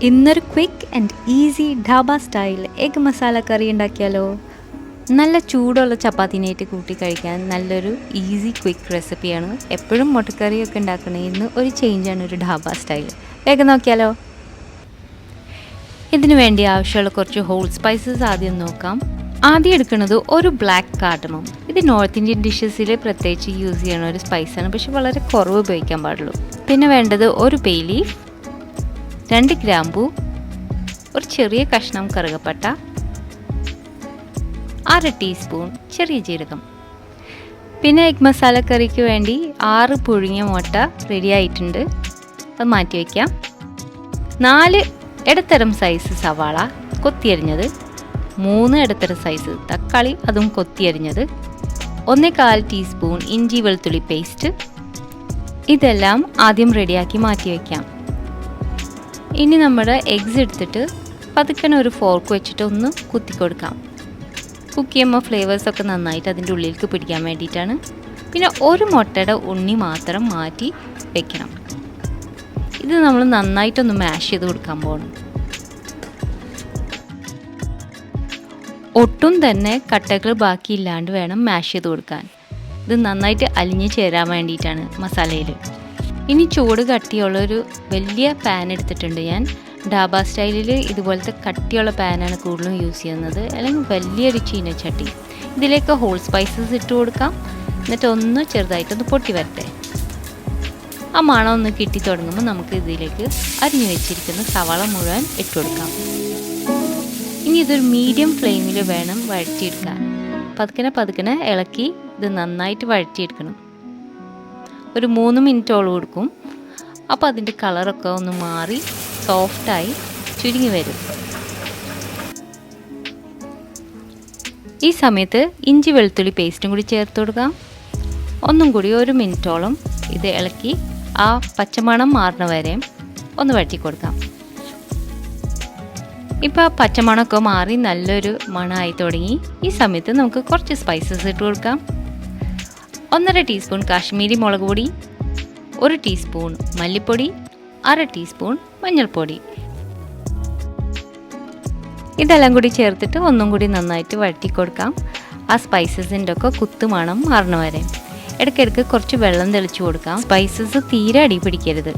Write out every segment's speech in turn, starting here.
ഇന്നൊരു quick and easy dhaba style egg masala curry ഉണ്ടാക്കിയാലോ. നല്ല ചൂടുള്ള ചപ്പാത്തിനായിട്ട് കൂട്ടി കഴിക്കാൻ നല്ലൊരു ഈസി ക്വിക്ക് റെസിപ്പിയാണ്. എപ്പോഴും മുട്ടക്കറിയൊക്കെ ഉണ്ടാക്കണേന്ന് ഒരു ചേഞ്ചാണ് ഒരു ഢാബ സ്റ്റൈൽ. വേഗം നോക്കിയാലോ. ഇതിനു വേണ്ടി ആവശ്യമുള്ള കുറച്ച് ഹോൾ സ്പൈസസ് ആദ്യം നോക്കാം. ആദ്യം എടുക്കുന്നത് ഒരു ബ്ലാക്ക് കാർഡമം. ഇത് നോർത്ത് ഇന്ത്യൻ ഡിഷസിൽ പ്രത്യേകിച്ച് യൂസ് ചെയ്യണ ഒരു സ്പൈസാണ്, പക്ഷെ വളരെ കുറവ് ഉപയോഗിക്കാൻ പാടുള്ളൂ. പിന്നെ വേണ്ടത് ഒരു ബേ ലീഫ്, 2 ഗ്രാമ്പൂ, ഒരു ചെറിയ കഷ്ണം കറുകപ്പട്ട, 1/2 ടീസ്പൂൺ ചെറിയ ജീരകം. പിന്നെ എഗ് മസാല കറിക്ക് വേണ്ടി 6 പുഴുങ്ങിയ മുട്ട റെഡി ആയിട്ടുണ്ട്. അത് മാറ്റി വയ്ക്കാം. 4 ഇടത്തരം സൈസ് സവാള കൊത്തിയരിഞ്ഞത്, 3 ഇടത്തരം സൈസ് തക്കാളി അതും കൊത്തിയരിഞ്ഞത്, 1/4 ടീസ്പൂൺ ഇഞ്ചി വെളുത്തുള്ളി പേസ്റ്റ്. ഇതെല്ലാം ആദ്യം റെഡിയാക്കി മാറ്റി വയ്ക്കാം. ഇനി നമ്മുടെ എഗ്സ് എടുത്തിട്ട് പതുക്കനെ ഒരു ഫോർക്ക് വെച്ചിട്ട് ഒന്ന് കുത്തി കൊടുക്കാം. കുക്ക് ചെയ്യുമ്പോൾ ഫ്ലേവേഴ്സൊക്കെ നന്നായിട്ട് അതിൻ്റെ ഉള്ളിലേക്ക് പിടിക്കാൻ വേണ്ടിയിട്ടാണ്. പിന്നെ ഒരു മുട്ടയുടെ ഉണ്ണി മാത്രം മാറ്റി വെക്കണം. ഇത് നമ്മൾ നന്നായിട്ടൊന്ന് മാഷ് ചെയ്ത് കൊടുക്കാൻ പോകണം. ഒട്ടും തന്നെ കട്ടകൾ ബാക്കിയില്ലാണ്ട് വേണം മാഷ് ചെയ്ത് കൊടുക്കാൻ. ഇത് നന്നായിട്ട് അലിഞ്ഞ് ചേരാൻ വേണ്ടിയിട്ടാണ് മസാലയിൽ. ഇനി ചൂട് കട്ടിയുള്ളൊരു വലിയ പാൻ എടുത്തിട്ടുണ്ട് ഞാൻ. ഢാബ സ്റ്റൈലിൽ ഇതുപോലത്തെ കട്ടിയുള്ള പാനാണ് കൂടുതലും യൂസ് ചെയ്യുന്നത്, അല്ലെങ്കിൽ വലിയൊരു ചീനച്ചട്ടി. ഇതിലേക്ക് ഹോൾ സ്പൈസസ് ഇട്ട് കൊടുക്കാം. എന്നിട്ട് ഒന്ന് ചെറുതായിട്ടൊന്ന് പൊട്ടി വരട്ടെ. ആ മണം ഒന്ന് കിട്ടി തുടങ്ങുമ്പോൾ നമുക്ക് ഇതിലേക്ക് അരിഞ്ഞു വെച്ചിരിക്കുന്ന സവാള മുഴുവൻ ഇട്ട് കൊടുക്കാം. ഇനി ഇതൊരു മീഡിയം ഫ്ലെയിമിൽ വേണം വഴറ്റിയെടുക്കാൻ. പതുക്കനെ ഇളക്കി ഇത് നന്നായിട്ട് വഴറ്റിയെടുക്കണം. ഒരു 3 മിനിറ്റോളം കൊടുക്കും. അപ്പോൾ അതിൻ്റെ കളറൊക്കെ ഒന്ന് മാറി സോഫ്റ്റായി ചുരുങ്ങി വരും. ഈ സമയത്ത് ഇഞ്ചി വെളുത്തുള്ളി പേസ്റ്റും കൂടി ചേർത്ത് കൊടുക്കാം. ഒന്നും കൂടി 1 മിനിറ്റോളം ഇത് ഇളക്കി ആ പച്ചമണം മാറുന്ന വരെ ഒന്ന് വഴറ്റി കൊടുക്കാം. ഇപ്പോൾ ആ പച്ചമണമൊക്കെ മാറി നല്ലൊരു മണമായി തുടങ്ങി. ഈ സമയത്ത് നമുക്ക് കുറച്ച് സ്പൈസസ് ഇട്ട് കൊടുക്കാം. 1/2 ടീസ്പൂൺ കാശ്മീരി മുളക് പൊടി, 1 ടീസ്പൂൺ മല്ലിപ്പൊടി, 1/2 ടീസ്പൂൺ മഞ്ഞൾപ്പൊടി. ഇതെല്ലാം കൂടി ചേർത്തിട്ട് ഒന്നും കൂടി നന്നായിട്ട് വഴറ്റി കൊടുക്കാം. ആ സ്പൈസസിൻ്റെ ഒക്കെ കുത്തുമണം മാറണ വരെ ഇടയ്ക്കിടയ്ക്ക് കുറച്ച് വെള്ളം തെളിച്ചു കൊടുക്കാം. സ്പൈസസ് തീരെ അടി പിടിക്കരുത്.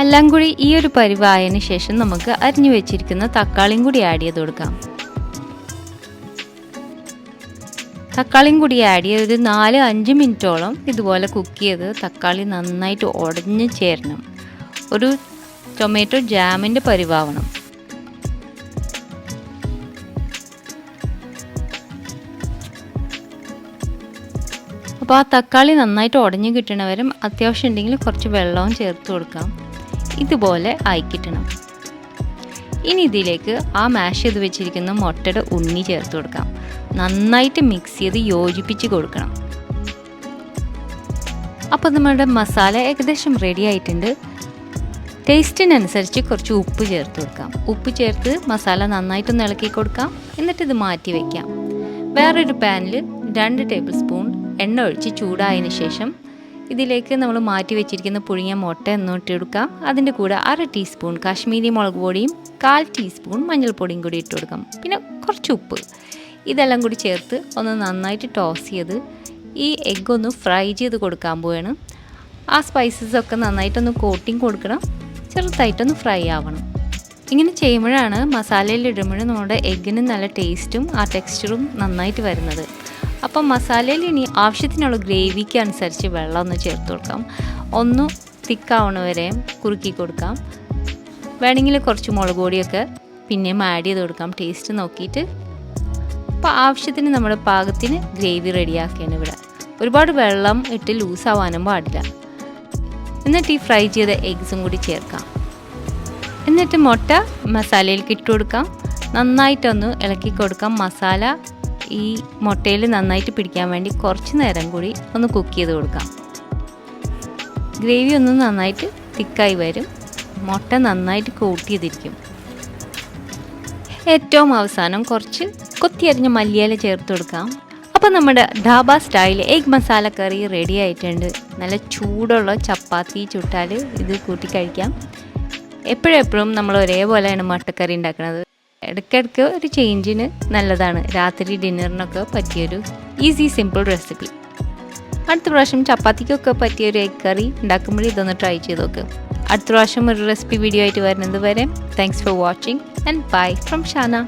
എല്ലാം കൂടി ഈ ഒരു പരിവായതിന് ശേഷം നമുക്ക് അരിഞ്ഞു വെച്ചിരിക്കുന്ന തക്കാളിയും കൂടി ആഡ് ചെയ്ത് കൊടുക്കാം. തക്കാളിയും കൂടി ആഡ് ചെയ്ത് ഒരു 4-5 മിനിറ്റോളം ഇതുപോലെ കുക്ക് ചെയ്ത് തക്കാളി നന്നായിട്ട് ഉടഞ്ഞ് ചേരണം. ഒരു ടൊമാറ്റോ ജാമിൻ്റെ പരിവാവണം. അപ്പോൾ ആ തക്കാളി നന്നായിട്ട് ഉടഞ്ഞ് കിട്ടണവരും അത്യാവശ്യം ഉണ്ടെങ്കിൽ കുറച്ച് വെള്ളവും ചേർത്ത് കൊടുക്കാം. ഇതുപോലെ ആയി കിട്ടണം. ഇനി ഇതിലേക്ക് ആ മാഷ് ചെയ്ത് വെച്ചിരിക്കുന്ന മുട്ടയുടെ ഉണ്ണി ചേർത്ത് കൊടുക്കാം. നന്നായിട്ട് മിക്സ് ചെയ്ത് യോജിപ്പിച്ച് കൊടുക്കണം. അപ്പോൾ നമ്മുടെ മസാല ഏകദേശം റെഡി ആയിട്ടുണ്ട്. ടേസ്റ്റിനനുസരിച്ച് കുറച്ച് ഉപ്പ് ചേർത്ത് കൊടുക്കാം. ഉപ്പ് ചേർത്ത് മസാല നന്നായിട്ടൊന്ന് ഇളക്കി കൊടുക്കാം. എന്നിട്ട് ഇത് മാറ്റി വയ്ക്കാം. വേറൊരു പാനിൽ 2 ടേബിൾ സ്പൂൺ എണ്ണ ഒഴിച്ച് ചൂടായതിന് ശേഷം ഇതിലേക്ക് നമ്മൾ മാറ്റി വെച്ചിരിക്കുന്ന പുഴുങ്ങിയ മുട്ട ഇട്ട് കൊടുക്കാം. അതിൻ്റെ കൂടെ 1/2 ടീസ്പൂൺ കാശ്മീരി മുളക് പൊടിയും 1/4 ടീസ്പൂൺ മഞ്ഞൾപ്പൊടിയും കൂടി ഇട്ട് കൊടുക്കാം. പിന്നെ കുറച്ച് ഉപ്പ്. ഇതെല്ലാം കൂടി ചേർത്ത് ഒന്ന് നന്നായിട്ട് ടോസ് ചെയ്ത് ഈ എഗ്ഗ് ഒന്ന് ഫ്രൈ ചെയ്ത് കൊടുക്കാൻ പോവുകയാണ്. ആ സ്പൈസസൊക്കെ നന്നായിട്ടൊന്ന് കോട്ടിങ് കൊടുക്കണം. ചെറുതായിട്ടൊന്ന് ഫ്രൈ ആവണം. ഇങ്ങനെ ചെയ്യുമ്പോഴാണ് മസാലയിൽ ഇടുമ്പോഴും നമ്മുടെ എഗ്ഗിന് നല്ല ടേസ്റ്റും ആ ടെക്സ്ചറും നന്നായിട്ട് വരുന്നത്. അപ്പം മസാലയിൽ ഇനി ആവശ്യത്തിനുള്ള ഗ്രേവിക്ക് അനുസരിച്ച് വെള്ളം ഒന്ന് ചേർത്ത് കൊടുക്കാം. ഒന്ന് തിക്കാവണ വരെ കുറുക്കി കൊടുക്കാം. വേണമെങ്കിൽ കുറച്ച് മുളക് പൊടിയൊക്കെ പിന്നെയും ആഡ് ചെയ്ത് കൊടുക്കാം ടേസ്റ്റ് നോക്കിയിട്ട്. അപ്പോൾ ആവശ്യത്തിന് നമ്മുടെ പാകത്തിന് ഗ്രേവി റെഡിയാക്കിയാണ് ഇവിടെ. ഒരുപാട് വെള്ളം ഇട്ട് ലൂസാവാനും പാടില്ല. എന്നിട്ട് ഈ ഫ്രൈ ചെയ്ത എഗ്സും കൂടി ചേർക്കാം. എന്നിട്ട് മുട്ട മസാലയിലേക്ക് ഇട്ട് കൊടുക്കാം. നന്നായിട്ടൊന്ന് ഇളക്കി കൊടുക്കാം. മസാല ഈ മുട്ടയിൽ നന്നായിട്ട് പിടിക്കാൻ വേണ്ടി കുറച്ച് നേരം കൂടി ഒന്ന് കുക്ക് ചെയ്ത് കൊടുക്കാം. ഗ്രേവി ഒന്ന് നന്നായിട്ട് തിക്കായി വരും. മുട്ട നന്നായിട്ട് കോട്ട് ചെയ്തിരിക്കും. ഏറ്റവും അവസാനം കുറച്ച് കൊത്തിയരിഞ്ഞ മല്ലിയില ചേർത്ത് കൊടുക്കാം. അപ്പോൾ നമ്മുടെ ധാബ സ്റ്റൈൽ എഗ് മസാല കറി റെഡി ആയിട്ടുണ്ട്. നല്ല ചൂടുള്ള ചപ്പാത്തി ചുട്ടാൽ ഇത് കൂട്ടി കഴിക്കാം. എപ്പോഴെപ്പോഴും നമ്മൾ ഒരേപോലെയാണ് മുട്ടക്കറി ഉണ്ടാക്കുന്നത്. ഇടയ്ക്കിടയ്ക്ക് ഒരു ചേഞ്ചിന് നല്ലതാണ്. രാത്രി ഡിന്നറിനൊക്കെ പറ്റിയൊരു ഈസി സിമ്പിൾ റെസിപ്പി. അടുത്ത പ്രാവശ്യം ചപ്പാത്തിക്കൊക്കെ പറ്റിയൊരു എഗ് കറി ഉണ്ടാക്കുമ്പോൾ ഇതൊന്ന് ട്രൈ ചെയ്ത് നോക്ക്. അടുത്ത പ്രാവശ്യം ഒരു റെസിപ്പി വീഡിയോ ആയിട്ട് വരുന്നത് വരെ thanks for watching and bye from Shana.